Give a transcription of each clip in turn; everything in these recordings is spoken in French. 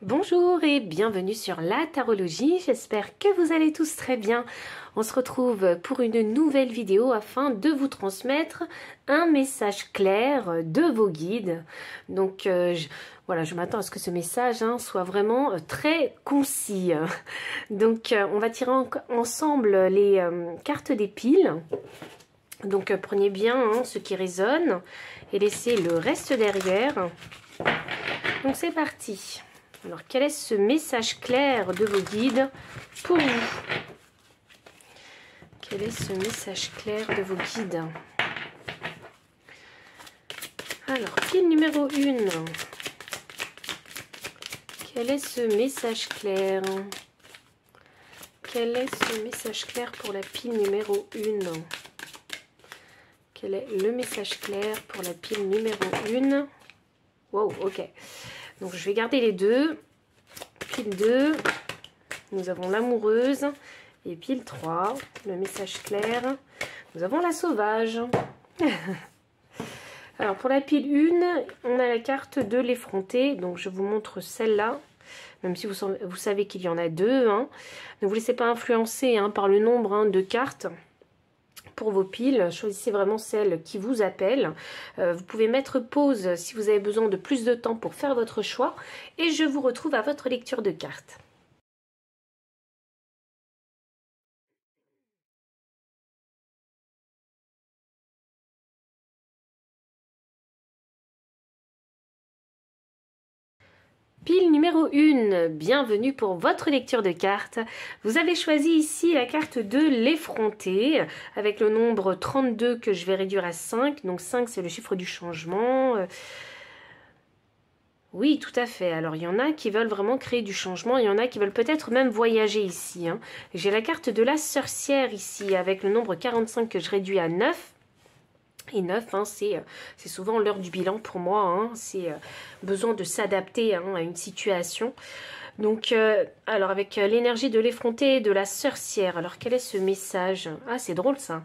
Bonjour et bienvenue sur la tarologie, j'espère que vous allez tous très bien. On se retrouve pour une nouvelle vidéo afin de vous transmettre un message clair de vos guides. Donc je m'attends à ce que ce message soit vraiment très concis. Donc on va tirer ensemble les cartes des piles. Donc prenez bien ce qui résonne et laissez le reste derrière. Donc c'est parti. Alors, quel est ce message clair de vos guides pour vous? Quel est ce message clair de vos guides? Alors, pile numéro 1. Quel est ce message clair? Quel est ce message clair pour la pile numéro 1? Quel est le message clair pour la pile numéro 1? Wow, ok. Donc je vais garder les deux. Pile 2, nous avons l'amoureuse. Et pile 3, le message clair, nous avons la sauvage. Alors pour la pile 1, on a la carte de l'effronté. Donc je vous montre celle-là. Même si vous savez qu'il y en a deux. Ne vous laissez pas influencer par le nombre de cartes. Pour vos piles, choisissez vraiment celle qui vous appelle. Vous pouvez mettre pause si vous avez besoin de plus de temps pour faire votre choix. Et je vous retrouve à votre lecture de cartes. Pile numéro 1, bienvenue pour votre lecture de cartes. Vous avez choisi ici la carte de l'effronté avec le nombre 32 que je vais réduire à 5. Donc 5 c'est le chiffre du changement. Oui, tout à fait. Alors il y en a qui veulent vraiment créer du changement, il y en a qui veulent peut-être même voyager ici. J'ai la carte de la sorcière ici avec le nombre 45 que je réduis à 9. Et 9, c'est souvent l'heure du bilan pour moi. C'est besoin de s'adapter à une situation. Donc, alors avec l'énergie de l'effronté et de la sorcière, alors quel est ce message? Ah, c'est drôle ça.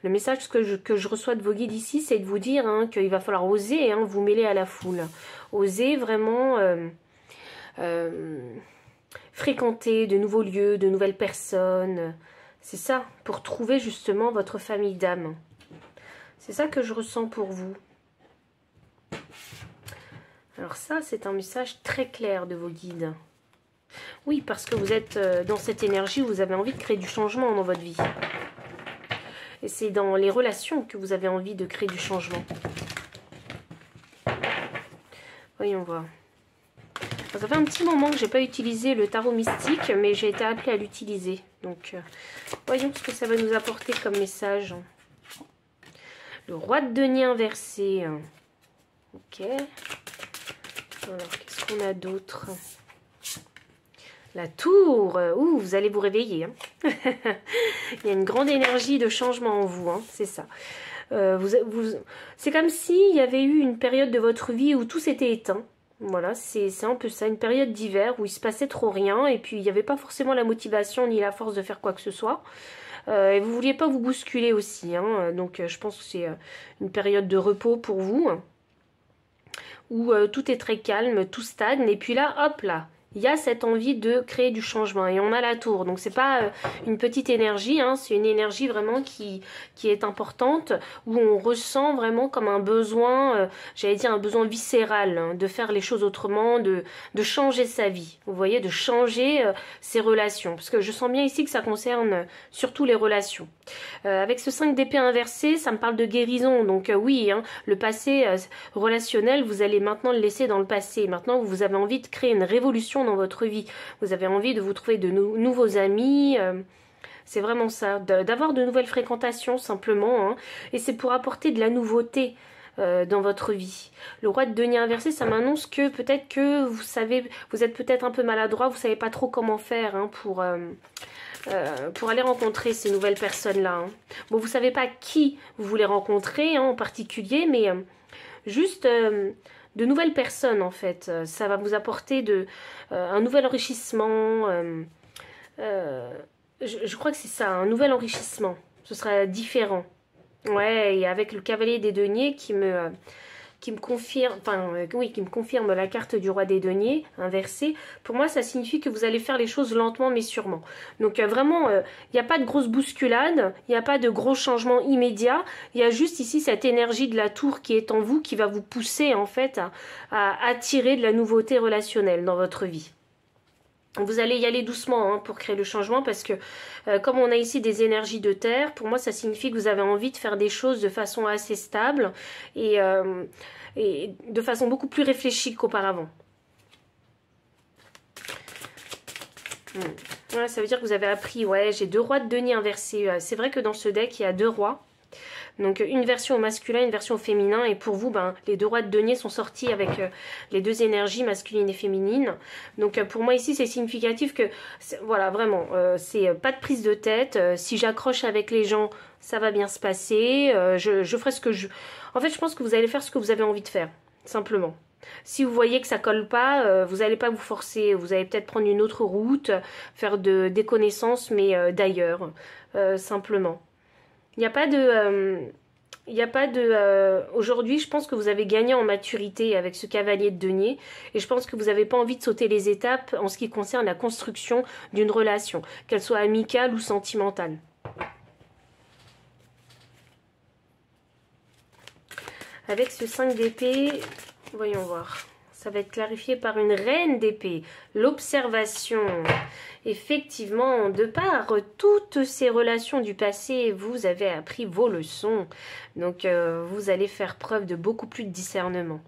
Le message que je reçois de vos guides ici, c'est de vous dire qu'il va falloir oser vous mêler à la foule. Oser vraiment fréquenter de nouveaux lieux, de nouvelles personnes. C'est ça, pour trouver justement votre famille d'âme. C'est ça que je ressens pour vous. Alors ça, c'est un message très clair de vos guides. Oui, parce que vous êtes dans cette énergie où vous avez envie de créer du changement dans votre vie. Et c'est dans les relations que vous avez envie de créer du changement. Voyons voir. Ça fait un petit moment que je n'ai pas utilisé le tarot mystique, mais j'ai été appelée à l'utiliser. Donc, voyons ce que ça va nous apporter comme message. Le roi de denier inversé. Ok. Alors, qu'est-ce qu'on a d'autre? La tour. Ouh, vous allez vous réveiller. Il y a une grande énergie de changement en vous. C'est ça. C'est comme s'il y avait eu une période de votre vie où tout s'était éteint. Voilà, c'est un peu ça. Une période d'hiver où il se passait trop rien. Et puis, il n'y avait pas forcément la motivation ni la force de faire quoi que ce soit. Et vous ne vouliez pas vous bousculer aussi. Donc, je pense que c'est une période de repos pour vous. Où tout est très calme, tout stagne. Et puis là, hop là, il y a cette envie de créer du changement. Et on a la tour. Donc, c'est pas une petite énergie. C'est une énergie vraiment qui est importante. Où on ressent vraiment comme un besoin, j'allais dire un besoin viscéral. De faire les choses autrement, de changer sa vie. Vous voyez, de changer ses relations. Parce que je sens bien ici que ça concerne surtout les relations. Avec ce 5 d'épée inversé, ça me parle de guérison. Donc oui, le passé relationnel, vous allez maintenant le laisser dans le passé. Maintenant, vous avez envie de créer une révolution dans votre vie. Vous avez envie de vous trouver de nouveaux amis. C'est vraiment ça, d'avoir de nouvelles fréquentations simplement. Et c'est pour apporter de la nouveauté dans votre vie. Le roi de denier inversé, ça m'annonce que peut-être que vous êtes peut-être un peu maladroit, vous savez pas trop comment faire pour aller rencontrer ces nouvelles personnes-là. Bon, vous savez pas qui vous voulez rencontrer en particulier, mais juste de nouvelles personnes en fait. Ça va vous apporter un nouvel enrichissement. Je crois que c'est ça, un nouvel enrichissement. Ce sera différent. Ouais, et avec le cavalier des deniers qui me qui me confirme, oui, qui me confirme la carte du roi des deniers inversée, pour moi ça signifie que vous allez faire les choses lentement mais sûrement. Donc vraiment, il n'y a pas de grosse bousculade, il n'y a pas de gros changements immédiats, il y a juste ici cette énergie de la tour qui est en vous, qui va vous pousser en fait à attirer de la nouveauté relationnelle dans votre vie. Vous allez y aller doucement hein, pour créer le changement parce que comme on a ici des énergies de terre, pour moi ça signifie que vous avez envie de faire des choses de façon assez stable et de façon beaucoup plus réfléchie qu'auparavant. Ouais, ça veut dire que vous avez appris, ouais, j'ai 2 rois de denier inversés. C'est vrai que dans ce deck il y a 2 rois. Donc une version au masculin, une version au féminin. Et pour vous, ben, les 2 rois de denier sont sortis avec les 2 énergies masculines et féminines. Donc pour moi ici, c'est significatif que, voilà, vraiment, c'est pas de prise de tête. Si j'accroche avec les gens, ça va bien se passer. Je ferai ce que je... En fait, je pense que vous allez faire ce que vous avez envie de faire, simplement. Si vous voyez que ça colle pas, vous n'allez pas vous forcer. Vous allez peut-être prendre une autre route, faire des connaissances, mais d'ailleurs, simplement. Il n'y a pas de... Aujourd'hui, je pense que vous avez gagné en maturité avec ce cavalier de denier. Et je pense que vous n'avez pas envie de sauter les étapes en ce qui concerne la construction d'une relation, qu'elle soit amicale ou sentimentale. Avec ce 5 d'épée, voyons voir. Ça va être clarifié par une reine d'épée. L'observation. Effectivement, de par toutes ces relations du passé, vous avez appris vos leçons. Donc, vous allez faire preuve de beaucoup plus de discernement.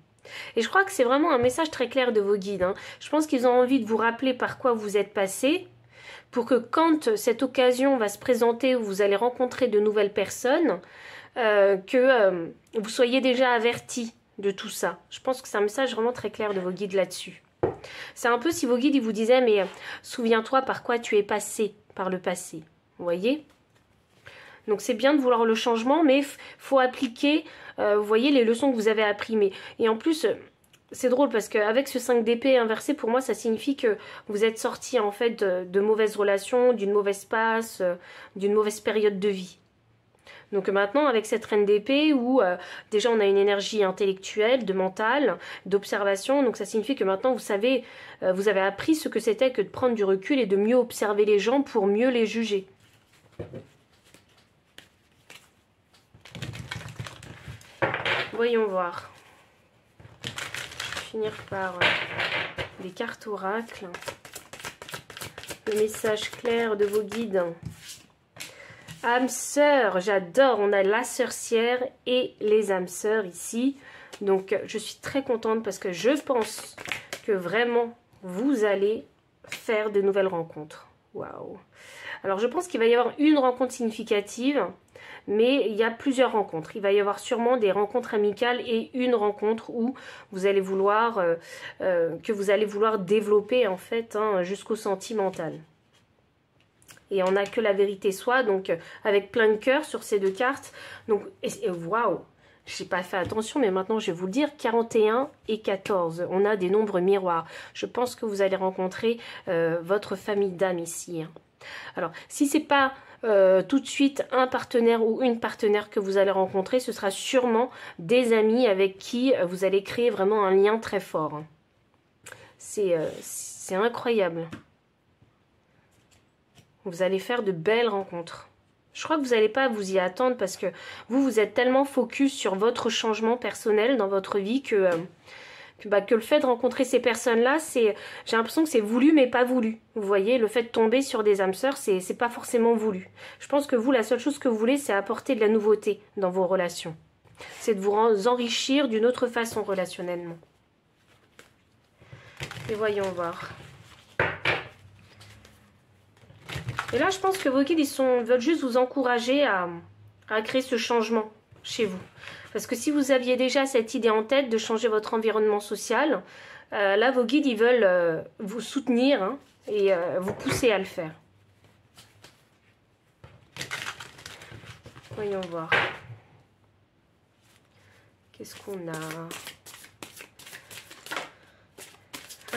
Et je crois que c'est vraiment un message très clair de vos guides. Hein. Je pense qu'ils ont envie de vous rappeler par quoi vous êtes passé, pour que quand cette occasion va se présenter où vous allez rencontrer de nouvelles personnes, vous soyez déjà avertis de tout ça. Je pense que c'est un message vraiment très clair de vos guides là-dessus. C'est un peu si vos guides ils vous disaient mais souviens-toi par quoi tu es passé par le passé. Vous voyez? Donc c'est bien de vouloir le changement mais faut appliquer vous voyez les leçons que vous avez apprises. Et en plus c'est drôle parce qu'avec ce 5 d'épée inversé pour moi ça signifie que vous êtes sorti en fait de mauvaises relations, d'une mauvaise passe, d'une mauvaise période de vie. Donc maintenant, avec cette reine d'épée, où déjà on a une énergie intellectuelle, de mental, d'observation, donc ça signifie que maintenant vous savez, vous avez appris ce que c'était que de prendre du recul et de mieux observer les gens pour mieux les juger. Voyons voir. Je vais finir par des cartes oracles. Le message clair de vos guides. Âme sœur, j'adore, on a la sorcière et les âmes sœurs ici. Donc je suis très contente parce que je pense que vraiment vous allez faire de nouvelles rencontres. Waouh! Alors je pense qu'il va y avoir une rencontre significative, mais il y a plusieurs rencontres. Il va y avoir sûrement des rencontres amicales et une rencontre où vous allez vouloir, développer en fait hein, jusqu'au sentimental. Et on n'a que la vérité soit, donc avec plein de cœur sur ces 2 cartes. Donc, waouh, je n'ai pas fait attention, mais maintenant je vais vous le dire, 41 et 14. On a des nombres miroirs. Je pense que vous allez rencontrer votre famille d'âme ici. Hein. Alors, si ce n'est pas tout de suite un partenaire ou une partenaire que vous allez rencontrer, ce sera sûrement des amis avec qui vous allez créer vraiment un lien très fort. Hein. C'est incroyable. Vous allez faire de belles rencontres. Je crois que vous n'allez pas vous y attendre parce que vous êtes tellement focus sur votre changement personnel dans votre vie que le fait de rencontrer ces personnes-là, j'ai l'impression que c'est voulu mais pas voulu. Vous voyez, le fait de tomber sur des âmes sœurs, c'est pas forcément voulu. Je pense que vous, la seule chose que vous voulez, c'est apporter de la nouveauté dans vos relations. C'est de vous enrichir d'une autre façon relationnellement. Et voyons voir. Et là, je pense que vos guides, veulent juste vous encourager à créer ce changement chez vous. Parce que si vous aviez déjà cette idée en tête de changer votre environnement social, là, vos guides, ils veulent vous soutenir hein, et vous pousser à le faire. Voyons voir. Qu'est-ce qu'on a?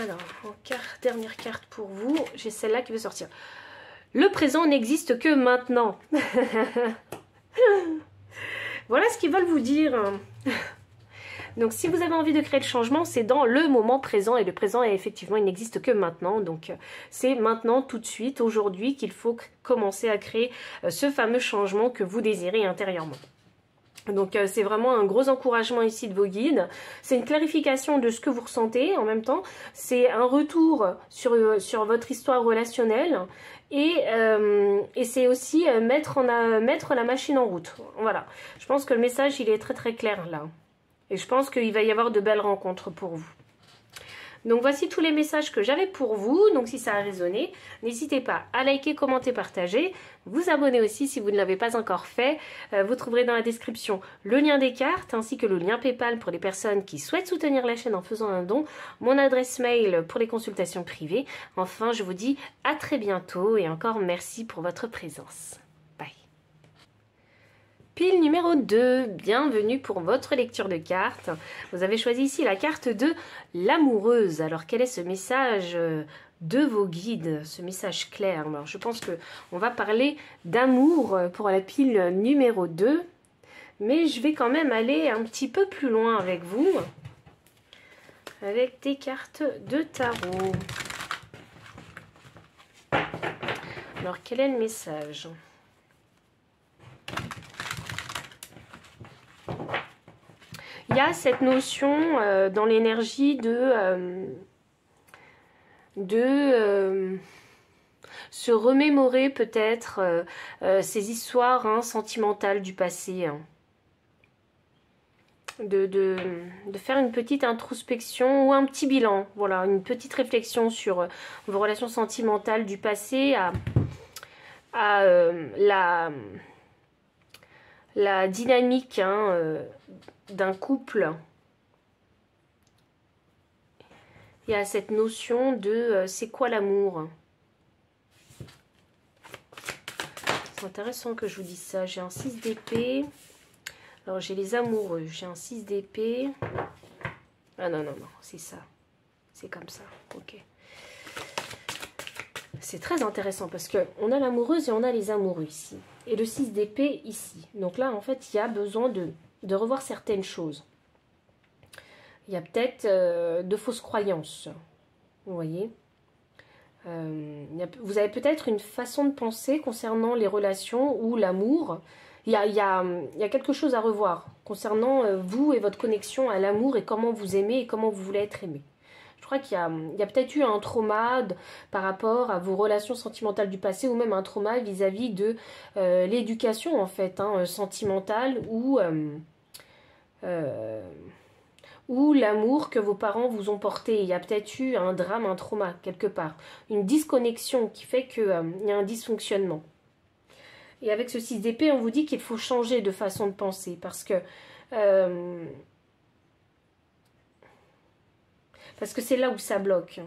Alors, dernière carte pour vous. J'ai celle-là qui veut sortir. Le présent n'existe que maintenant. Voilà ce qu'ils veulent vous dire. Donc si vous avez envie de créer le changement, c'est dans le moment présent, et le présent, effectivement, il n'existe que maintenant. Donc c'est maintenant, tout de suite, aujourd'hui, qu'il faut commencer à créer ce fameux changement que vous désirez intérieurement. Donc c'est vraiment un gros encouragement ici de vos guides. C'est une clarification de ce que vous ressentez en même temps. C'est un retour sur votre histoire relationnelle. Et c'est aussi mettre la machine en route. Voilà. Je pense que le message, il est très très clair là. Et je pense qu'il va y avoir de belles rencontres pour vous. Donc voici tous les messages que j'avais pour vous. Donc si ça a résonné, n'hésitez pas à liker, commenter, partager. Vous abonner aussi si vous ne l'avez pas encore fait. Vous trouverez dans la description le lien des cartes ainsi que le lien PayPal pour les personnes qui souhaitent soutenir la chaîne en faisant un don. Mon adresse mail pour les consultations privées. Enfin, je vous dis à très bientôt et encore merci pour votre présence. Bye. Pile numéro 2, bienvenue pour votre lecture de cartes. Vous avez choisi ici la carte de l'amoureuse. Alors quel est ce message de vos guides, ce message clair? Alors je pense qu'on va parler d'amour pour la pile numéro 2. Mais je vais quand même aller un petit peu plus loin avec vous. Avec des cartes de tarot. Alors quel est le message ? Il y a cette notion dans l'énergie de se remémorer peut-être ces histoires sentimentales du passé. De faire une petite introspection ou un petit bilan. Voilà, une petite réflexion sur vos relations sentimentales du passé à la dynamique d'un couple. Il y a cette notion de c'est quoi l'amour. C'est intéressant que je vous dise ça. J'ai un 6 d'épée. Alors j'ai les amoureux. J'ai un 6 d'épée. Ah non, non, non, c'est ça. C'est comme ça. Ok. C'est très intéressant parce qu'on a l'amoureuse et on a les amoureux ici. Et le 6 d'épée ici. Donc là, en fait, il y a besoin de revoir certaines choses. Il y a peut-être de fausses croyances. Vous voyez, vous avez peut-être une façon de penser concernant les relations ou l'amour. Il y a quelque chose à revoir concernant vous et votre connexion à l'amour et comment vous aimez et comment vous voulez être aimé. Je crois qu'il y a peut-être eu un trauma par rapport à vos relations sentimentales du passé ou même un trauma vis-à-vis de l'éducation en fait, sentimentale ou l'amour que vos parents vous ont porté. Il y a peut-être eu un drame, un trauma quelque part. Une disconnexion qui fait qu'il y a un dysfonctionnement. Et avec ce 6 d'épée, on vous dit qu'il faut changer de façon de penser parce que c'est là où ça bloque.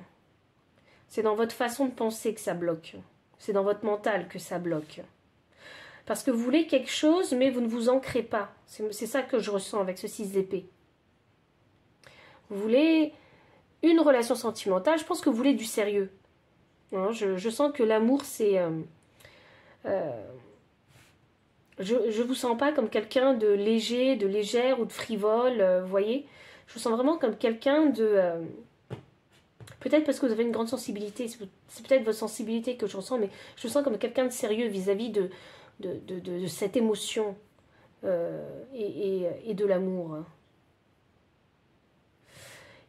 C'est dans votre façon de penser que ça bloque. C'est dans votre mental que ça bloque. Parce que vous voulez quelque chose, mais vous ne vous ancrez pas. C'est ça que je ressens avec ce 6 d'épée. Vous voulez une relation sentimentale, je pense que vous voulez du sérieux. Je sens que l'amour, c'est... je vous sens pas comme quelqu'un de léger, de légère ou de frivole, vous voyez. Je vous sens vraiment comme quelqu'un de... peut-être parce que vous avez une grande sensibilité, c'est peut-être votre sensibilité que je ressens, mais je vous sens comme quelqu'un de sérieux vis-à-vis de cette émotion et de l'amour.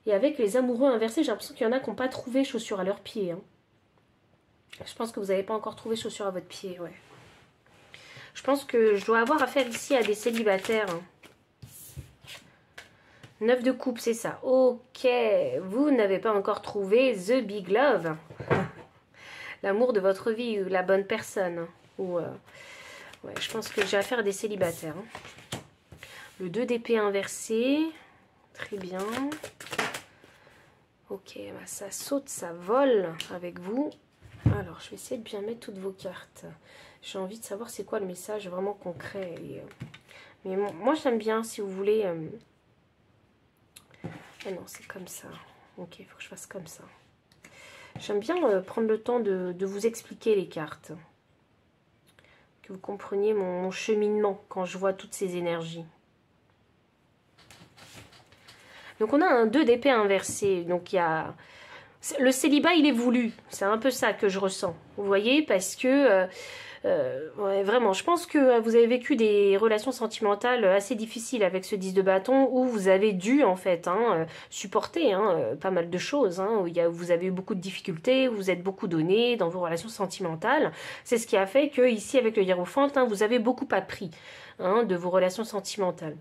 Et avec les amoureux inversés, j'ai l'impression qu'il y en a qui n'ont pas trouvé chaussures à leurs pieds. Je pense que vous n'avez pas encore trouvé chaussures à votre pied, ouais. Je pense que je dois avoir affaire ici à des célibataires. 9 de coupe, c'est ça. Ok, vous n'avez pas encore trouvé the big love. L'amour de votre vie ou la bonne personne. Ouais, je pense que j'ai affaire à des célibataires. Le 2 d'épée inversé. Très bien. Ok, bah ça saute, ça vole avec vous. Alors, je vais essayer de bien mettre toutes vos cartes. J'ai envie de savoir c'est quoi le message vraiment concret. Mais moi, j'aime bien, si vous voulez... Ah non, c'est comme ça. Ok, il faut que je fasse comme ça. J'aime bien prendre le temps de vous expliquer les cartes. Que vous compreniez mon cheminement quand je vois toutes ces énergies. Donc on a un 2 d'épée inversé. Donc il y a... Le célibat, il est voulu. C'est un peu ça que je ressens. Vous voyez, parce que... ouais, vraiment, je pense que vous avez vécu des relations sentimentales assez difficiles avec ce 10 de bâton, où vous avez dû, en fait, supporter pas mal de choses, où vous avez eu beaucoup de difficultés, vous êtes beaucoup donné dans vos relations sentimentales. C'est ce qui a fait que, ici, avec le hiérophante, vous avez beaucoup appris de vos relations sentimentales.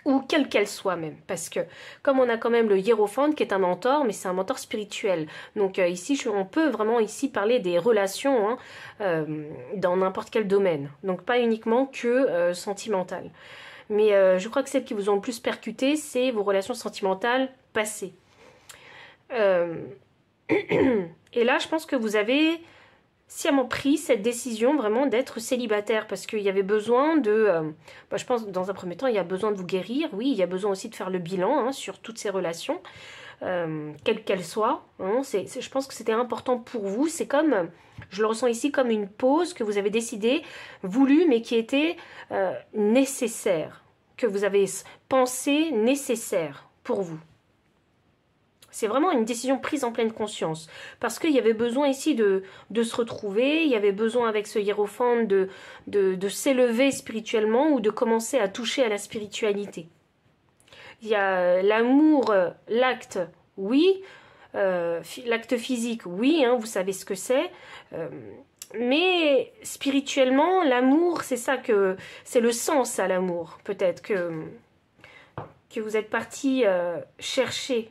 Ou quelle qu'elle soit même, parce que comme on a quand même le hiérophante qui est un mentor, mais c'est un mentor spirituel. Donc ici, on peut vraiment ici parler des relations dans n'importe quel domaine. Donc pas uniquement que sentimentales. Mais je crois que celles qui vous ont le plus percuté, c'est vos relations sentimentales passées. Et là, je pense que vous avez sciemment pris cette décision vraiment d'être célibataire parce qu'il y avait besoin de... je pense dans un premier temps, il y a besoin de vous guérir. Oui, il y a besoin aussi de faire le bilan sur toutes ces relations, quelles qu'elles soient. Je pense que c'était important pour vous. C'est comme, je le ressens ici comme une pause que vous avez décidé, voulu, mais qui était nécessaire, que vous avez pensé nécessaire pour vous. C'est vraiment une décision prise en pleine conscience. Parce qu'il y avait besoin ici de se retrouver, il y avait besoin avec ce hiérophante de s'élever spirituellement ou de commencer à toucher à la spiritualité. Il y a l'amour, l'acte, oui. L'acte physique, oui, vous savez ce que c'est. Mais spirituellement, l'amour, c'est ça que... C'est le sens à l'amour, peut-être, que vous êtes parti chercher.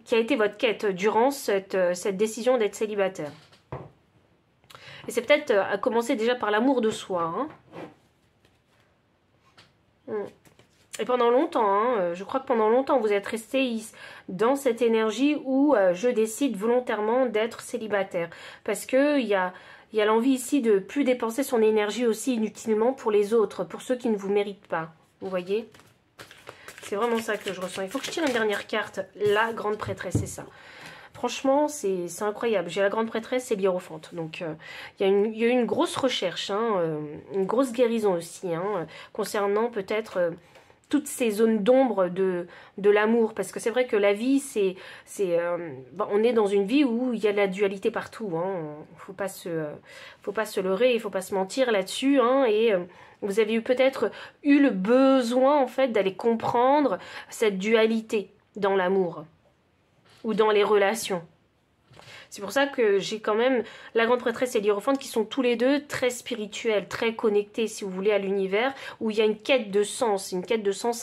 Qui a été votre quête durant cette décision d'être célibataire. Et c'est peut-être à commencer déjà par l'amour de soi. Et pendant longtemps, je crois que pendant longtemps, vous êtes resté dans cette énergie où je décide volontairement d'être célibataire. Parce qu'il y a l'envie ici de plus dépenser son énergie aussi inutilement pour les autres, pour ceux qui ne vous méritent pas. Vous voyez ? C'est vraiment ça que je ressens. Il faut que je tire une dernière carte. La grande prêtresse, c'est ça. Franchement, c'est incroyable. J'ai la grande prêtresse et l'hiérophante. Donc, il y a eu une grosse recherche, une grosse guérison aussi, concernant peut-être toutes ces zones d'ombre de l'amour. Parce que c'est vrai que la vie, on est dans une vie où il y a de la dualité partout. Faut pas se leurrer, il faut pas se mentir là-dessus. Et vous avez peut-être eu le besoin, en fait, d'aller comprendre cette dualité dans l'amour ou dans les relations. C'est pour ça que j'ai quand même la grande prêtresse et l'hiérophante qui sont tous les deux très spirituels, très connectés, si vous voulez, à l'univers, où il y a une quête de sens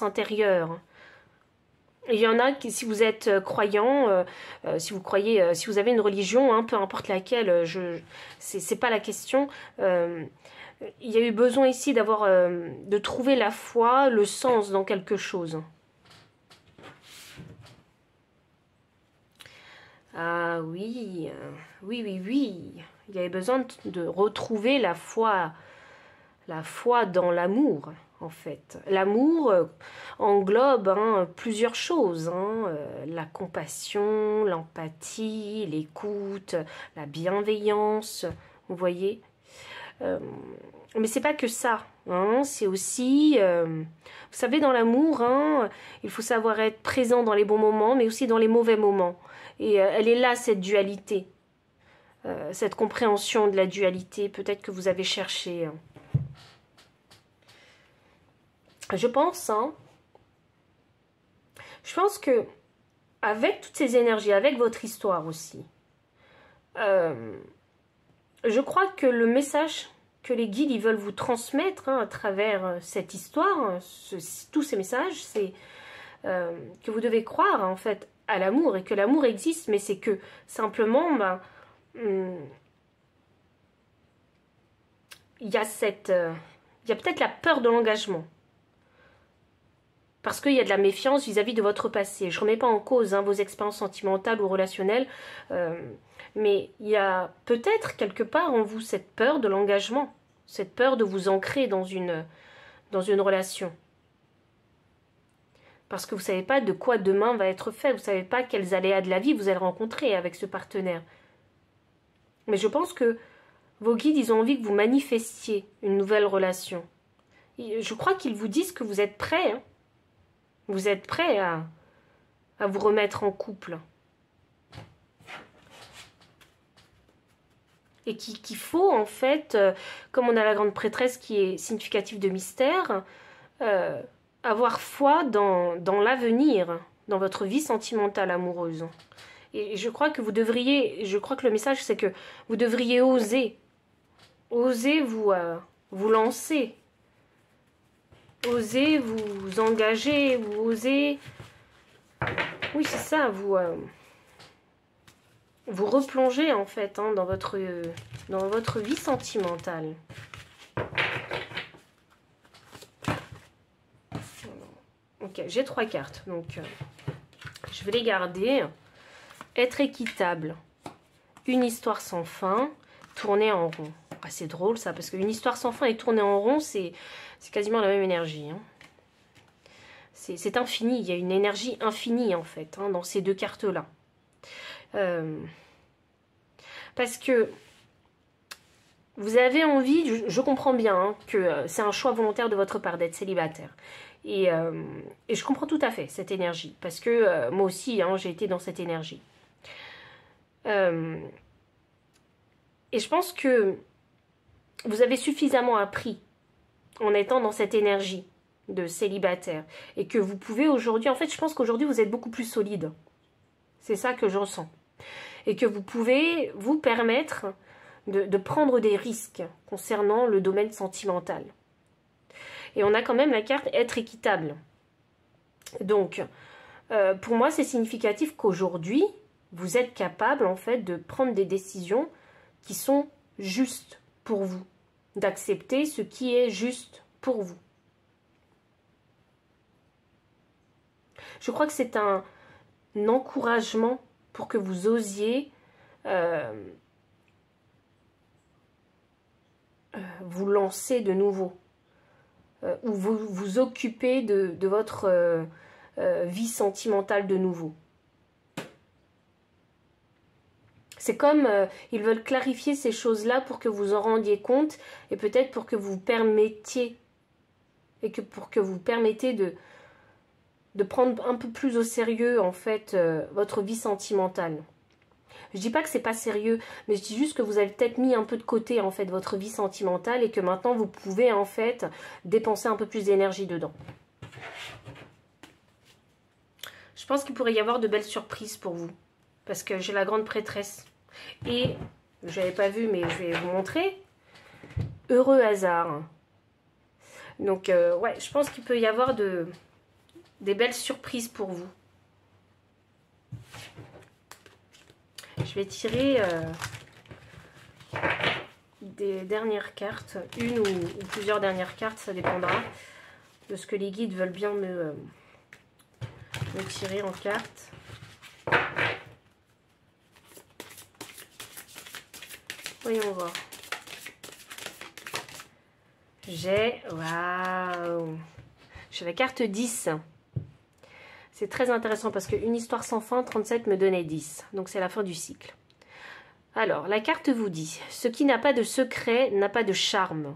intérieur. Et il y en a qui, si vous êtes croyant, si vous croyez, si vous avez une religion, peu importe laquelle, c'est pas la question. Il y a eu besoin ici de trouver la foi, le sens dans quelque chose. Ah oui, oui. Il y avait besoin de retrouver la foi dans l'amour, en fait. L'amour englobe plusieurs choses, la compassion, l'empathie, l'écoute, la bienveillance, vous voyez. Mais c'est pas que ça, c'est aussi, vous savez, dans l'amour, il faut savoir être présent dans les bons moments, mais aussi dans les mauvais moments. Et elle est là, cette dualité, cette compréhension de la dualité, peut-être que vous avez cherché. Je pense que avec toutes ces énergies, avec votre histoire aussi, je crois que le message que les guides ils veulent vous transmettre à travers cette histoire, tous ces messages, c'est que vous devez croire en fait à l'amour et que l'amour existe, mais c'est que simplement il y a peut-être la peur de l'engagement. Parce qu'il y a de la méfiance vis-à-vis de votre passé. Je ne remets pas en cause vos expériences sentimentales ou relationnelles, mais il y a peut-être quelque part en vous cette peur de l'engagement, cette peur de vous ancrer dans une relation. Parce que vous ne savez pas de quoi demain va être fait, vous ne savez pas quels aléas de la vie vous allez rencontrer avec ce partenaire. Mais je pense que vos guides, ils ont envie que vous manifestiez une nouvelle relation. Je crois qu'ils vous disent que vous êtes prêts, Vous êtes prêt à vous remettre en couple. Et qu'il faut, en fait, comme on a la grande prêtresse qui est significative de mystère, avoir foi dans l'avenir, dans votre vie sentimentale amoureuse. Et je crois que le message c'est que vous devriez oser vous lancer, oser vous engager, vous oser, oui c'est ça, vous replonger en fait dans votre vie sentimentale. Ok, j'ai 3 cartes, donc je vais les garder. Être équitable, une histoire sans fin, tourner en rond. Ah, c'est drôle ça, parce qu'une histoire sans fin et tourner en rond, c'est quasiment la même énergie. Hein. C'est infini, il y a une énergie infinie en fait, dans ces 2 cartes-là. Parce que vous avez envie, je comprends bien que c'est un choix volontaire de votre part d'être célibataire. Et je comprends tout à fait cette énergie, parce que moi aussi, j'ai été dans cette énergie. Et je pense que vous avez suffisamment appris en étant dans cette énergie de célibataire. Et que vous pouvez aujourd'hui, en fait, je pense qu'aujourd'hui, vous êtes beaucoup plus solide. C'est ça que j'en sens. Et que vous pouvez vous permettre de prendre des risques concernant le domaine sentimental. Et on a quand même la carte être équitable. Donc, pour moi, c'est significatif qu'aujourd'hui, vous êtes capable, en fait, de prendre des décisions qui sont justes pour vous. D'accepter ce qui est juste pour vous. Je crois que c'est un encouragement pour que vous osiez vous lancer de nouveau. Ou vous occuper de votre vie sentimentale de nouveau. C'est comme ils veulent clarifier ces choses-là pour que vous en rendiez compte et peut-être pour que vous permettiez pour que vous permettez de prendre un peu plus au sérieux en fait votre vie sentimentale. Je dis pas que c'est pas sérieux, mais je dis juste que vous avez peut-être mis un peu de côté en fait votre vie sentimentale et que maintenant vous pouvez en fait dépenser un peu plus d'énergie dedans. Je pense qu'il pourrait y avoir de belles surprises pour vous parce que j'ai la grande prêtresse et je n'avais pas vu mais je vais vous montrer. Heureux hasard. Donc ouais, je pense qu'il peut y avoir des belles surprises pour vous. Je vais tirer des dernières cartes, une ou plusieurs dernières cartes, ça dépendra de ce que les guides veulent bien me tirer en cartes. Voyons voir. Waouh! J'ai la carte 10. C'est très intéressant parce qu'une histoire sans fin, 37 me donnait 10. Donc c'est la fin du cycle. Alors, la carte vous dit, ce qui n'a pas de secret n'a pas de charme.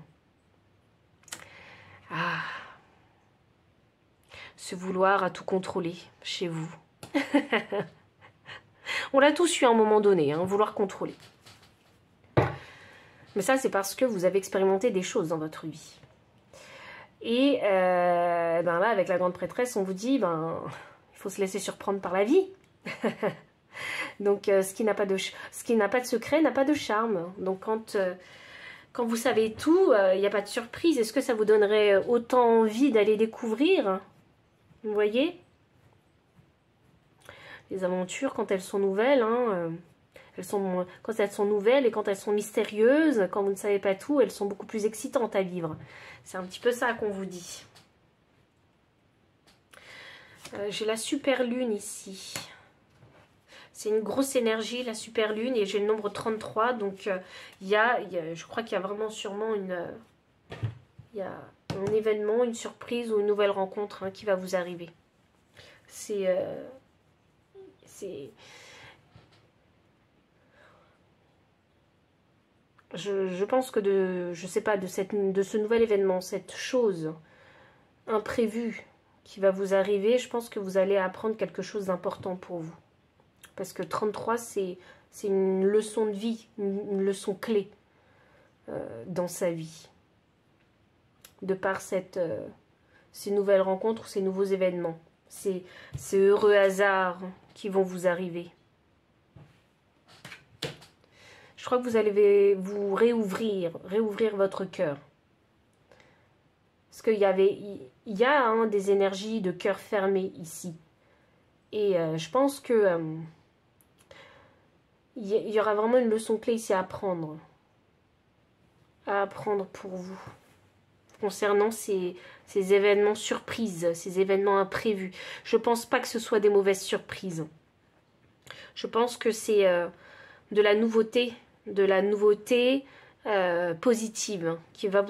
Ah. Ce vouloir à tout contrôler chez vous. On l'a tous eu à un moment donné, vouloir contrôler. Mais ça, c'est parce que vous avez expérimenté des choses dans votre vie. Et ben là, avec la grande prêtresse, on vous dit, il faut se laisser surprendre par la vie. Donc, ce qui n'a pas de secret n'a pas de charme. Donc, quand vous savez tout, il n'y a pas de surprise. Est-ce que ça vous donnerait autant envie d'aller découvrir? Vous voyez? Les aventures, quand elles sont nouvelles, quand elles sont nouvelles et quand elles sont mystérieuses, quand vous ne savez pas tout, elles sont beaucoup plus excitantes à vivre. C'est un petit peu ça qu'on vous dit. J'ai la super lune ici. C'est une grosse énergie, la super lune, et j'ai le nombre 33. Donc, je crois qu'il y a vraiment sûrement un événement, une surprise ou une nouvelle rencontre qui va vous arriver. Je pense que je sais pas, de ce nouvel événement, cette chose imprévue qui va vous arriver. Je pense que vous allez apprendre quelque chose d'important pour vous. Parce que 33, c'est une leçon de vie, une leçon clé dans sa vie. De par ces nouvelles rencontres, ces nouveaux événements. Ces heureux hasards qui vont vous arriver. Je crois que vous allez vous réouvrir votre cœur. Parce qu'il y a des énergies de cœur fermé ici. Et je pense que il y aura vraiment une leçon clé ici à apprendre. À apprendre pour vous. Concernant ces événements surprises, ces événements imprévus. Je ne pense pas que ce soit des mauvaises surprises. Je pense que c'est de la nouveauté positive qui va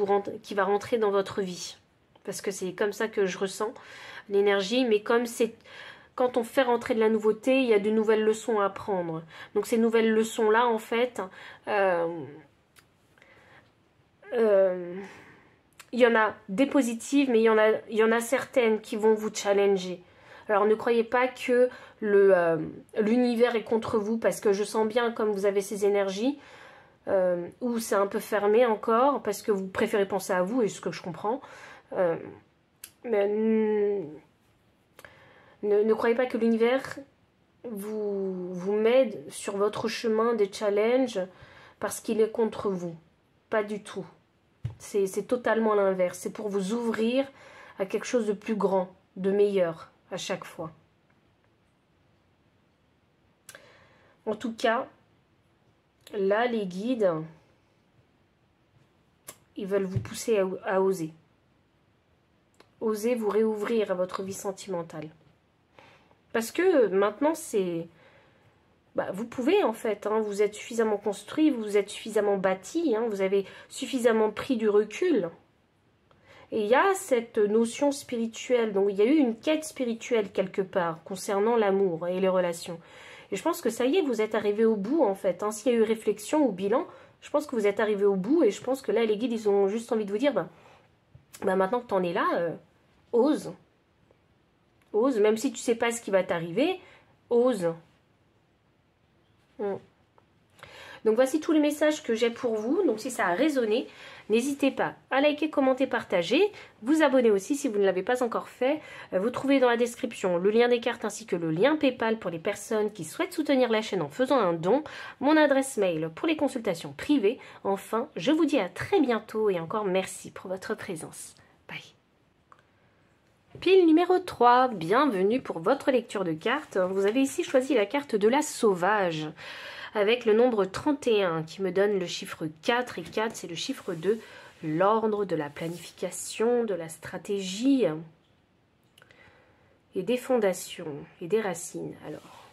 rentrer dans votre vie. Parce que c'est comme ça que je ressens l'énergie, mais comme c'est quand on fait rentrer de la nouveauté, il y a de nouvelles leçons à apprendre. Donc ces nouvelles leçons-là, en fait, il y en a des positives, mais il y en a certaines qui vont vous challenger. Alors ne croyez pas que l'univers est contre vous, parce que je sens bien comme vous avez ces énergies, où c'est un peu fermé encore, parce que vous préférez penser à vous, et ce que je comprends. Mais ne croyez pas que l'univers vous met sur votre chemin des challenges parce qu'il est contre vous. Pas du tout. C'est totalement l'inverse. C'est pour vous ouvrir à quelque chose de plus grand, de meilleur à chaque fois. En tout cas, là, les guides, ils veulent vous pousser à oser. Osez vous réouvrir à votre vie sentimentale. Parce que maintenant, c'est... vous pouvez en fait, vous êtes suffisamment construit, vous êtes suffisamment bâti, vous avez suffisamment pris du recul. Et il y a cette notion spirituelle, donc il y a eu une quête spirituelle quelque part concernant l'amour et les relations. Et je pense que ça y est, vous êtes arrivé au bout en fait. S'il y a eu réflexion ou bilan, je pense que vous êtes arrivé au bout et je pense que là, les guides, ils ont juste envie de vous dire, maintenant que tu en es là, ose. Ose, même si tu sais pas ce qui va t'arriver, ose. Donc voici tous les messages que j'ai pour vous. Donc si ça a résonné, n'hésitez pas à liker, commenter, partager. Vous abonner aussi si vous ne l'avez pas encore fait. Vous trouvez dans la description le lien des cartes ainsi que le lien PayPal pour les personnes qui souhaitent soutenir la chaîne en faisant un don. Mon adresse mail pour les consultations privées. Enfin, je vous dis à très bientôt et encore merci pour votre présence. Bye. Pile numéro 3, bienvenue pour votre lecture de cartes. Vous avez ici choisi la carte de la sauvage avec le nombre 31 qui me donne le chiffre 4 et 4 c'est le chiffre de l'ordre, de la planification, de la stratégie et des fondations et des racines. Alors,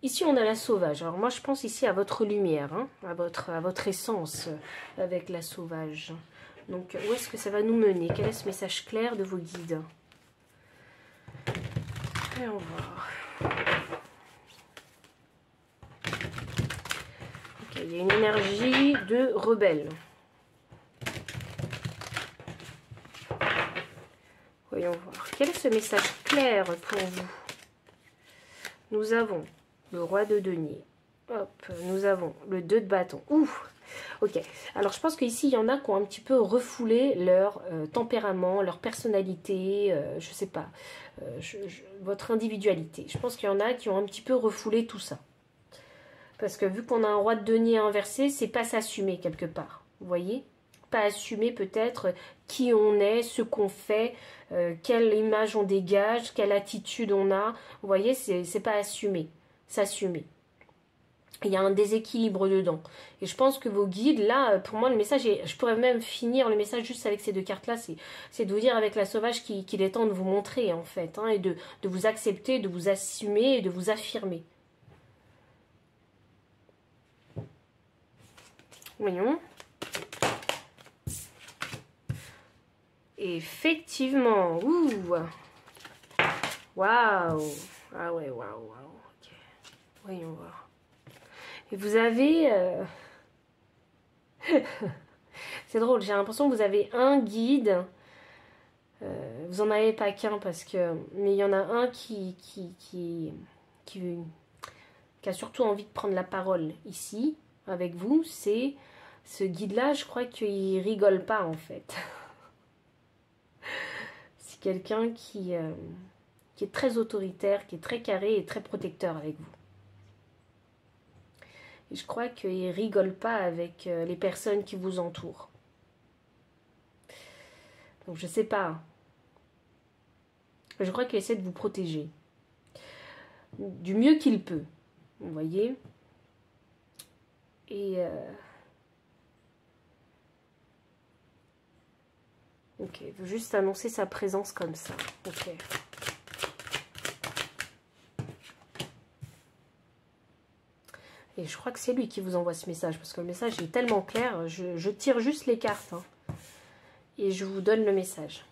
ici on a la sauvage. Alors moi je pense ici à votre lumière, à votre essence avec la sauvage. Donc, où est-ce que ça va nous mener? Quel est ce message clair de vos guides? Allons voir. Ok, il y a une énergie de rebelle. Voyons voir. Quel est ce message clair pour vous? Nous avons le roi de denier. Hop, nous avons le 2 de bâton. Ouf! Ok, alors je pense qu'ici, il y en a qui ont un petit peu refoulé leur tempérament, leur personnalité, je sais pas, votre individualité. Je pense qu'il y en a qui ont un petit peu refoulé tout ça. Parce que vu qu'on a un roi de denier inversé, c'est pas s'assumer quelque part, vous voyez? Pas assumer peut-être qui on est, ce qu'on fait, quelle image on dégage, quelle attitude on a, vous voyez, c'est pas assumer, s'assumer. Il y a un déséquilibre dedans. Et je pense que vos guides, là, pour moi, le message, je pourrais même finir le message juste avec ces deux cartes-là, c'est de vous dire avec la sauvage qu'il est temps de vous montrer, en fait, et de vous accepter, de vous assumer et de vous affirmer. Voyons. Effectivement. Ouh. Waouh. Ah ouais, waouh. Ok. Voyons voir. Et vous avez... c'est drôle, j'ai l'impression que vous avez un guide Vous en avez pas qu'un parce que... Mais il y en a un qui a surtout envie de prendre la parole ici, avec vous. C'est ce guide-là, je crois qu'il rigole pas en fait. C'est quelqu'un qui est très autoritaire, qui est très carré et très protecteur avec vous. Et je crois qu'il ne rigole pas avec les personnes qui vous entourent. Donc je ne sais pas. Je crois qu'il essaie de vous protéger. Du mieux qu'il peut. Vous voyez? Et... ok, il veut juste annoncer sa présence comme ça. Ok. Et je crois que c'est lui qui vous envoie ce message, parce que le message est tellement clair, je tire juste les cartes, hein, et je vous donne le message.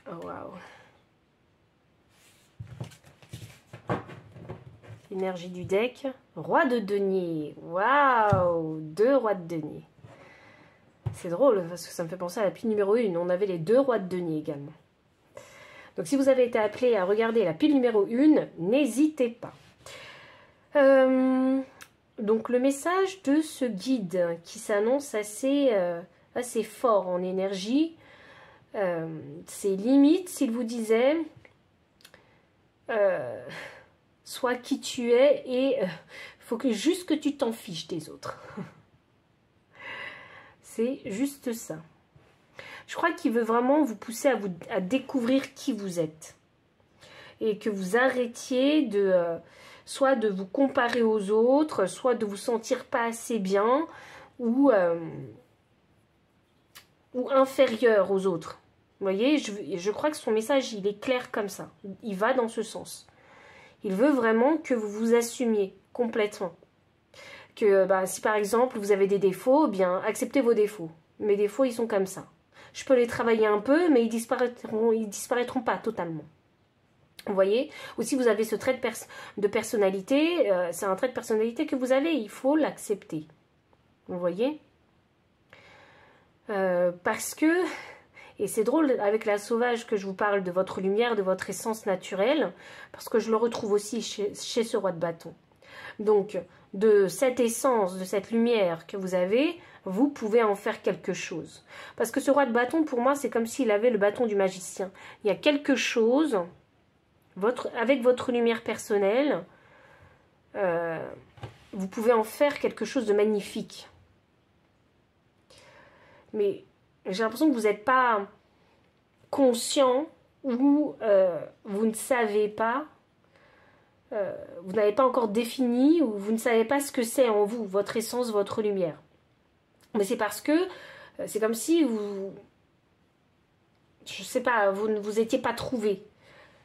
Oh, waouh. Énergie du deck. Roi de denier. Waouh. 2 rois de denier. C'est drôle, parce que ça me fait penser à la pile numéro 1. On avait les 2 rois de denier également. Donc si vous avez été appelé à regarder la pile numéro 1, n'hésitez pas. Donc le message de ce guide qui s'annonce assez fort en énergie, c'est limite s'il vous disait sois qui tu es et faut que juste que tu t'en fiches des autres. C'est juste ça. Je crois qu'il veut vraiment vous pousser à découvrir qui vous êtes. Et que vous arrêtiez soit de vous comparer aux autres, soit de vous sentir pas assez bien, ou inférieur aux autres. Vous voyez, je crois que son message, il est clair comme ça. Il va dans ce sens. Il veut vraiment que vous vous assumiez complètement. Que si par exemple, vous avez des défauts, bien, acceptez vos défauts. Mes défauts, ils sont comme ça. Je peux les travailler un peu, mais ils disparaîtront pas totalement. Vous voyez? Ou si vous avez ce trait de personnalité, c'est un trait de personnalité que vous avez, il faut l'accepter. Vous voyez? Parce que, et c'est drôle avec la sauvage que je vous parle de votre lumière, de votre essence naturelle, parce que je le retrouve aussi chez ce roi de bâton. Donc, de cette essence, de cette lumière que vous avez, vous pouvez en faire quelque chose. Parce que ce roi de bâton, pour moi, c'est comme s'il avait le bâton du magicien. Il y a quelque chose, avec votre lumière personnelle, vous pouvez en faire quelque chose de magnifique. Mais j'ai l'impression que vous n'êtes pas conscient ou vous ne savez pas, vous n'avez pas encore défini ou vous ne savez pas ce que c'est en vous, votre essence, votre lumière. Mais c'est parce que c'est comme si vous, je sais pas, vous ne vous étiez pas trouvé.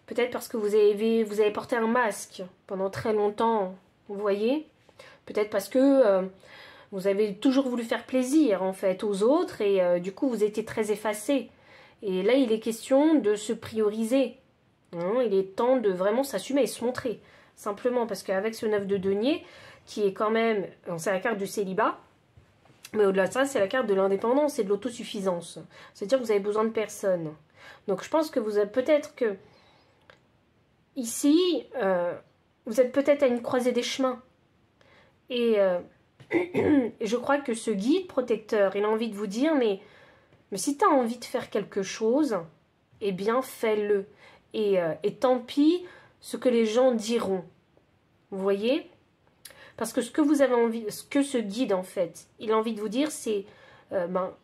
Peut-être parce que vous avez porté un masque pendant très longtemps, vous voyez. Peut-être parce que vous avez toujours voulu faire plaisir en fait aux autres et du coup vous étiez très effacé. Et là il est question de se prioriser. Hein, il est temps de vraiment s'assumer et se montrer. Simplement parce qu'avec ce 9 de denier, qui est quand même, c'est la carte du célibat, mais au-delà de ça, c'est la carte de l'indépendance et de l'autosuffisance. C'est-à-dire que vous avez besoin de personne. Donc je pense que vous avez peut-être que, ici, vous êtes peut-être à une croisée des chemins. Et je crois que ce guide protecteur, il a envie de vous dire, mais si tu as envie de faire quelque chose, eh bien fais-le. Et tant pis ce que les gens diront. Vous voyez? Parce que ce que vous avez envie, ce que ce guide en fait, il a envie de vous dire, c'est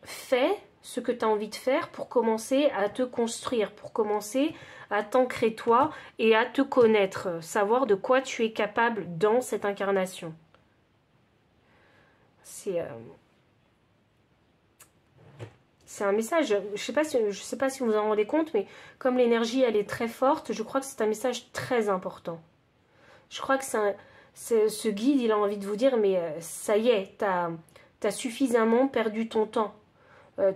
fais ce que tu as envie de faire pour commencer à te construire, pour commencer à t'ancrer toi et à te connaître, savoir de quoi tu es capable dans cette incarnation. C'est un message, je sais pas si vous vous en rendez compte, mais comme l'énergie elle est très forte, je crois que c'est un message très important. Je crois que ce guide, il a envie de vous dire, mais ça y est, t'as suffisamment perdu ton temps.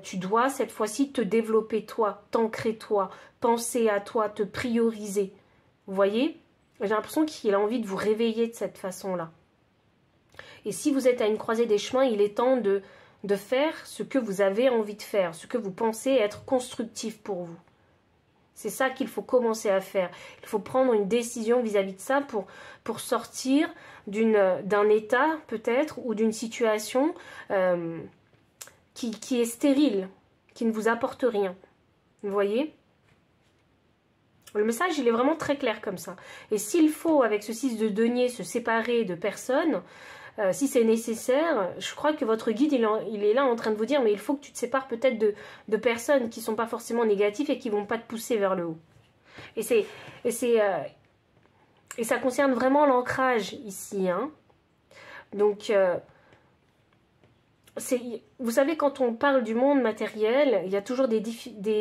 Tu dois cette fois-ci te développer toi, t'ancrer toi, penser à toi, te prioriser. Vous voyez? J'ai l'impression qu'il a envie de vous réveiller de cette façon-là. Et si vous êtes à une croisée des chemins, il est temps de faire ce que vous avez envie de faire, ce que vous pensez être constructif pour vous. C'est ça qu'il faut commencer à faire. Il faut prendre une décision vis-à-vis de ça pour sortir d'un état peut-être ou d'une situation qui est stérile, qui ne vous apporte rien. Vous voyez? Le message, il est vraiment très clair comme ça. Et s'il faut, avec ce 6 de denier, se séparer de personnes, si c'est nécessaire, je crois que votre guide, il est là en train de vous dire, mais il faut que tu te sépares peut-être de personnes qui ne sont pas forcément négatives et qui ne vont pas te pousser vers le haut. Et ça concerne vraiment l'ancrage ici. Hein. Donc, vous savez, quand on parle du monde matériel, il y a toujours des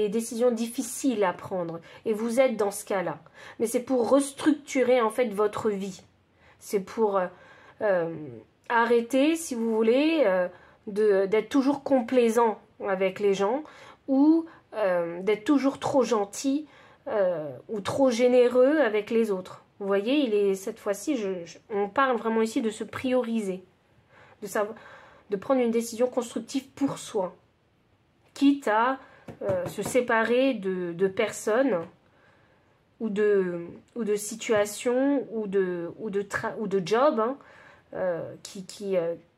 décisions difficiles à prendre. Et vous êtes dans ce cas-là. Mais c'est pour restructurer en fait votre vie. C'est pour arrêter, si vous voulez, d'être toujours complaisant avec les gens ou d'être toujours trop gentil ou trop généreux avec les autres. Vous voyez, cette fois-ci, on parle vraiment ici de se prioriser, de prendre une décision constructive pour soi, quitte à se séparer de personnes ou de situations ou de jobs hein, qui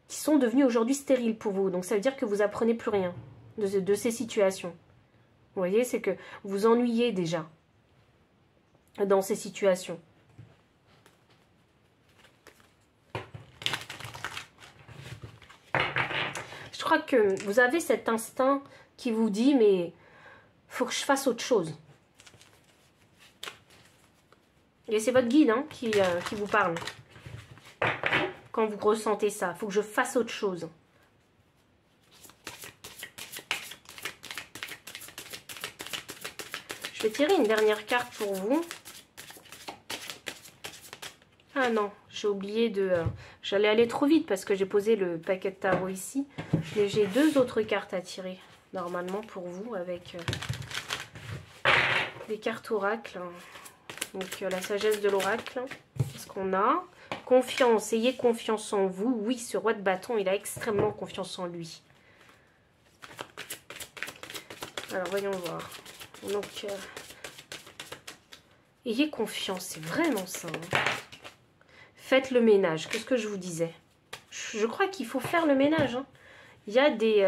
sont devenus aujourd'hui stériles pour vous. Donc ça veut dire que vous apprenez plus rien de ces situations. Vous voyez, c'est que vous ennuyez déjà dans ces situations. Je crois que vous avez cet instinct qui vous dit, mais faut que je fasse autre chose. Et c'est votre guide hein, qui vous parle. Quand vous ressentez ça, faut que je fasse autre chose. Je vais tirer une dernière carte pour vous. Ah non, j'ai oublié de... J'allais aller trop vite parce que j'ai posé le paquet de tarot ici. Mais j'ai 2 autres cartes à tirer, normalement, pour vous, avec des cartes oracle. Donc, la sagesse de l'oracle. Qu'est-ce qu'on a? Confiance, ayez confiance en vous. Oui, ce roi de bâton, il a extrêmement confiance en lui. Alors, voyons voir. Donc, ayez confiance, c'est vraiment ça. Hein. Faites le ménage, qu'est-ce que je vous disais? Je crois qu'il faut faire le ménage. Hein. Il y a des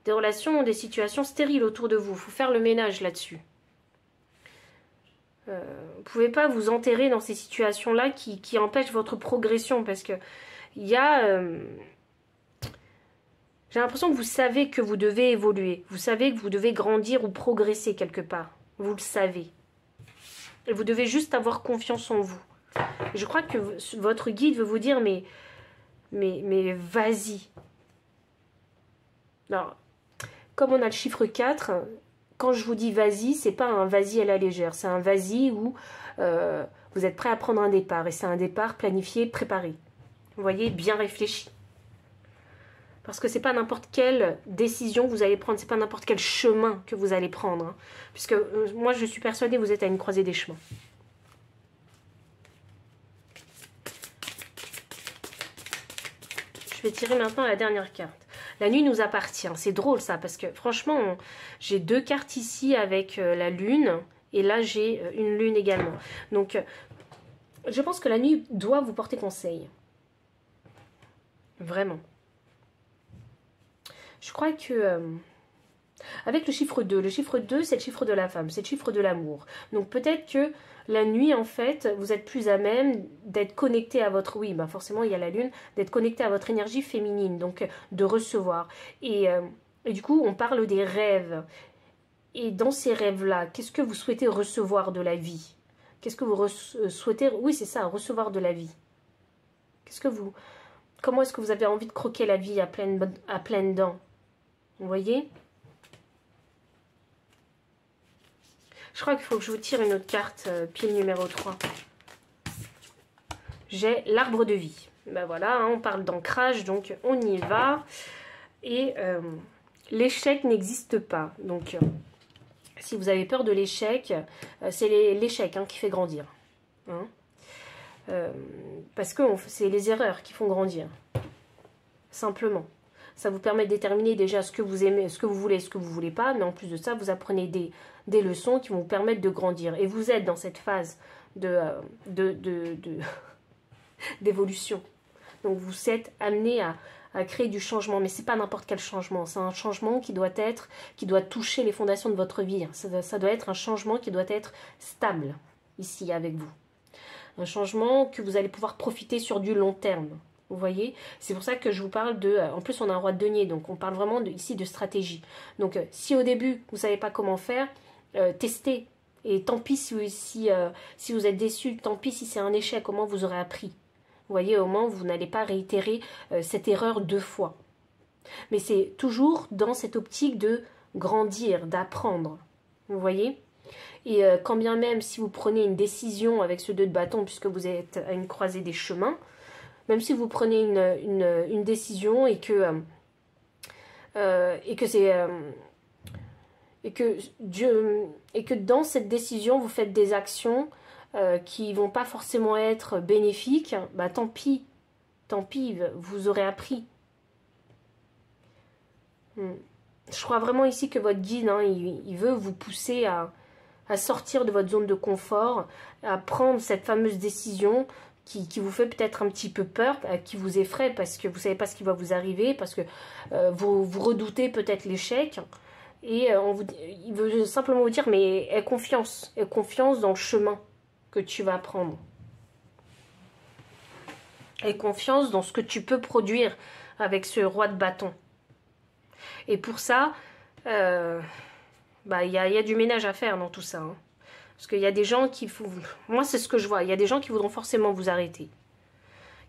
relations, des situations stériles autour de vous. Il faut faire le ménage là-dessus. Vous ne pouvez pas vous enterrer dans ces situations-là qui empêchent votre progression. Parce que il y a... j'ai l'impression que vous savez que vous devez évoluer. Vous savez que vous devez grandir ou progresser quelque part. Vous le savez. Et vous devez juste avoir confiance en vous. Je crois que votre guide veut vous dire, mais vas-y. Alors, comme on a le chiffre 4, quand je vous dis vas-y, c'est pas un vas-y à la légère. C'est un vas-y où vous êtes prêt à prendre un départ. Et c'est un départ planifié, préparé. Vous voyez, bien réfléchi. Parce que c'est pas n'importe quelle décision que vous allez prendre. C'est pas n'importe quel chemin que vous allez prendre. Hein. Puisque moi, je suis persuadée que vous êtes à une croisée des chemins. Je vais tirer maintenant la dernière carte. La nuit nous appartient. C'est drôle ça, parce que franchement, j'ai 2 cartes ici avec la lune. Et là, j'ai une lune également. Donc, je pense que la nuit doit vous porter conseil. Vraiment. Je crois que... avec le chiffre 2 c'est le chiffre de la femme, c'est le chiffre de l'amour. Donc peut-être que la nuit, en fait, vous êtes plus à même d'être connecté à votre... Oui, bah forcément, il y a la lune, d'être connecté à votre énergie féminine, donc de recevoir. Et du coup, on parle des rêves. Et dans ces rêves-là, qu'est-ce que vous souhaitez recevoir de la vie? Qu'est-ce que vous souhaitez... Oui, c'est ça, recevoir de la vie. Qu'est-ce que vous... Comment est-ce que vous avez envie de croquer la vie à pleines dents? Vous voyez? Je crois qu'il faut que je vous tire une autre carte, pile numéro 3. J'ai l'arbre de vie. Ben voilà, hein, on parle d'ancrage, donc on y va. Et l'échec n'existe pas. Donc, si vous avez peur de l'échec, c'est l'échec hein, qui fait grandir. Hein. Parce que c'est les erreurs qui font grandir. Simplement. Ça vous permet de déterminer déjà ce que vous aimez, ce que vous voulez, ce que vous ne voulez pas. Mais en plus de ça, vous apprenez des leçons qui vont vous permettre de grandir. Et vous êtes dans cette phase d'évolution. Donc vous êtes amené à créer du changement, mais c'est pas n'importe quel changement, c'est un changement qui doit toucher les fondations de votre vie. Ça doit être un changement qui doit être stable, ici, avec vous. Un changement que vous allez pouvoir profiter sur du long terme. Vous voyez, c'est pour ça que je vous parle en plus on a un roi de denier, donc on parle vraiment ici de stratégie. Donc si au début vous ne savez pas comment faire, testez. Et tant pis si vous êtes déçu, tant pis si c'est un échec, au moins vous aurez appris. Vous voyez, au moins, vous n'allez pas réitérer cette erreur 2 fois. Mais c'est toujours dans cette optique de grandir, d'apprendre. Vous voyez? Et quand bien même, si vous prenez une décision avec ce 2 de bâton, puisque vous êtes à une croisée des chemins, même si vous prenez une décision et que dans cette décision, vous faites des actions qui vont pas forcément être bénéfiques, bah tant pis, vous aurez appris. Je crois vraiment ici que votre guide, hein, il veut vous pousser à sortir de votre zone de confort, à prendre cette fameuse décision qui vous fait peut-être un petit peu peur, qui vous effraie parce que vous ne savez pas ce qui va vous arriver, parce que vous redoutez peut-être l'échec. Et il veut simplement vous dire, mais aie confiance dans le chemin que tu vas prendre. Aie confiance dans ce que tu peux produire avec ce roi de bâton. Et pour ça, y a du ménage à faire dans tout ça. Hein. Parce qu'il y a des gens qui... Moi, c'est ce que je vois. Il y a des gens qui voudront forcément vous arrêter.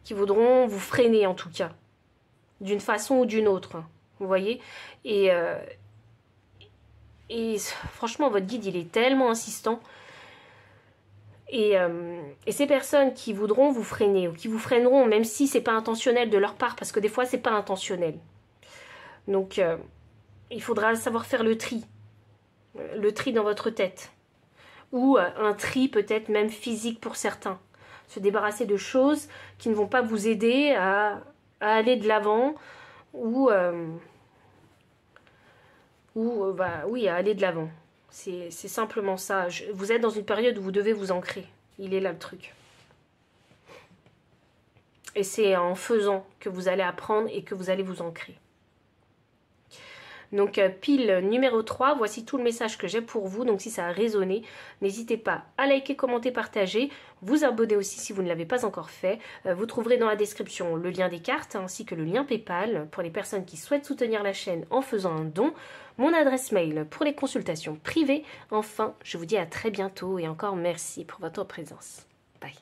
Qui voudront vous freiner, en tout cas. D'une façon ou d'une autre. Hein. Vous voyez? Et franchement, votre guide, il est tellement insistant. Et ces personnes qui voudront vous freiner ou qui vous freineront, même si c'est pas intentionnel de leur part, parce que des fois c'est pas intentionnel. Donc il faudra savoir faire le tri dans votre tête, ou un tri peut-être même physique pour certains. Se débarrasser de choses qui ne vont pas vous aider à aller de l'avant ou à aller de l'avant. C'est simplement ça. Vous êtes dans une période où vous devez vous ancrer. Il est là le truc. Et c'est en faisant que vous allez apprendre et que vous allez vous ancrer. Donc pile numéro 3, voici tout le message que j'ai pour vous. Donc si ça a résonné, n'hésitez pas à liker, commenter, partager, vous abonner aussi si vous ne l'avez pas encore fait. Vous trouverez dans la description le lien des cartes ainsi que le lien PayPal pour les personnes qui souhaitent soutenir la chaîne en faisant un don. Mon adresse mail pour les consultations privées. Enfin, je vous dis à très bientôt et encore merci pour votre présence. Bye.